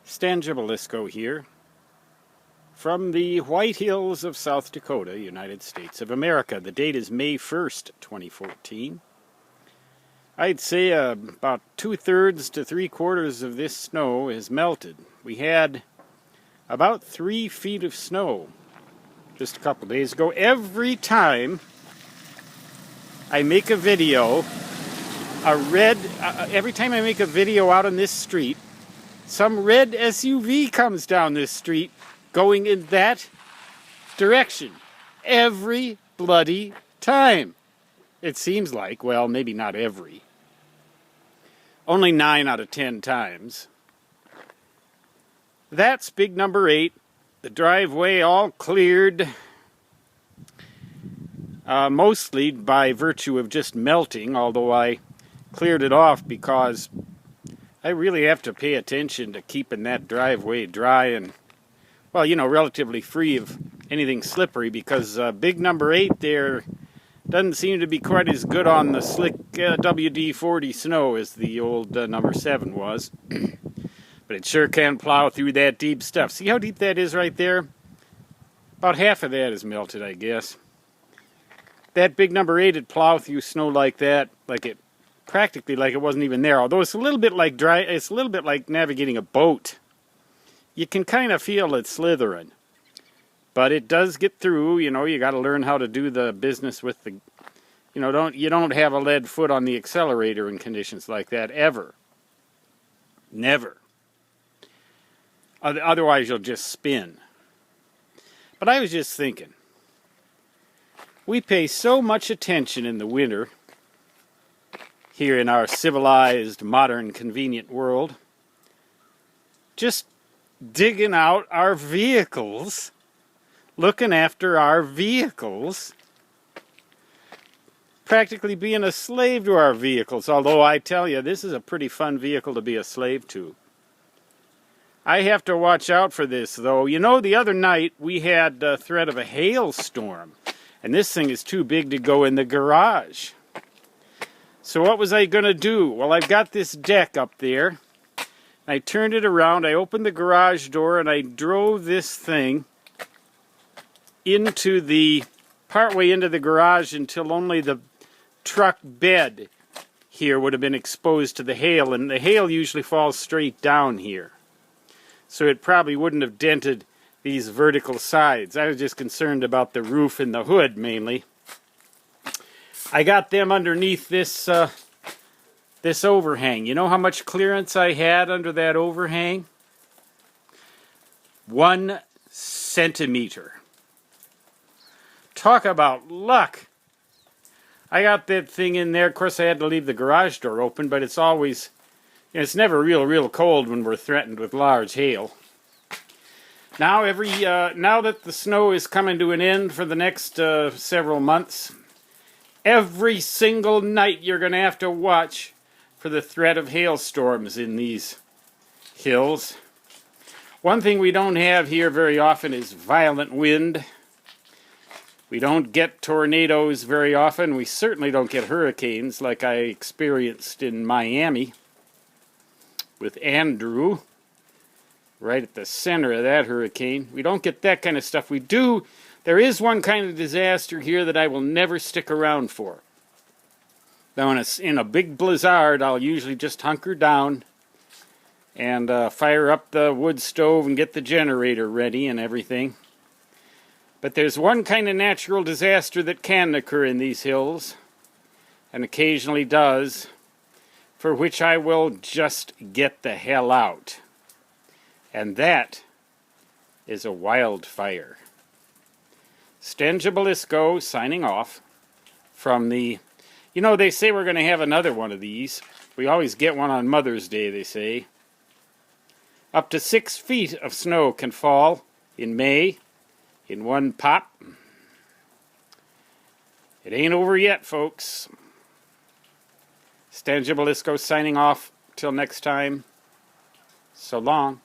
Stan Gibilisco here, from the White Hills of South Dakota, United States of America. The date is May 1st, 2014. I'd say about 2/3 to 3/4 of this snow has melted. We had about 3 feet of snow just a couple days ago. Every time I make a video, every time I make a video out on this street, some red SUV comes down this street going in that direction. Every bloody time. It seems like, well, maybe not every. Only 9 out of 10 times. That's big number 8. The driveway all cleared. Mostly by virtue of just melting, although I cleared it off because I really have to pay attention to keeping that driveway dry and, well, you know, relatively free of anything slippery, because big number 8 there doesn't seem to be quite as good on the slick WD-40 snow as the old number 7 was. But it sure can plow through that deep stuff. See how deep that is right there? About half of that is melted, I guess. That big number 8 would plow through snow like that, practically like it wasn't even there. Although it's a little bit like it's a little bit like navigating a boat. You can kind of feel it slithering, but it does get through. You know, you got to learn how to do the business with the, you know, you don't have a lead foot on the accelerator in conditions like that ever. Never. Otherwise, you'll just spin. But I was just thinking, we pay so much attention in the winter here in our civilized, modern, convenient world, just digging out our vehicles, looking after our vehicles, practically being a slave to our vehicles. Although I tell you, this is a pretty fun vehicle to be a slave to. I have to watch out for this, though. You know, the other night we had a threat of a hailstorm, and this thing is too big to go in the garage. So what was I going to do? Well, I've got this deck up there. I turned it around, I opened the garage door, and I drove this thing into partway into the garage until only the truck bed here would have been exposed to the hail, and the hail usually falls straight down here. So it probably wouldn't have dented these vertical sides. I was just concerned about the roof and the hood mainly. I got them underneath this this overhang. You know how much clearance I had under that overhang? 1 centimeter. Talk about luck. I got that thing in there. Of course, I had to leave the garage door open, but it's always, you know, it's never real cold when we're threatened with large hail. Now, now that the snow is coming to an end for the next several months, every single night you're going to have to watch for the threat of hailstorms in these hills. One thing we don't have here very often is violent wind. We don't get tornadoes very often. We certainly don't get hurricanes like I experienced in Miami with Andrew, right at the center of that hurricane. We don't get that kind of stuff. We do. There is one kind of disaster here that I will never stick around for. Now, in a big blizzard, I'll usually just hunker down and fire up the wood stove and get the generator ready and everything. But there's one kind of natural disaster that can occur in these hills, and occasionally does, for which I will just get the hell out. And that is a wildfire. Stan Gibilisco signing off from the... You know, they say we're going to have another one of these. We always get one on Mother's Day, they say. Up to 6 feet of snow can fall in May in one pop. It ain't over yet, folks. Stan Gibilisco signing off. Till next time. So long.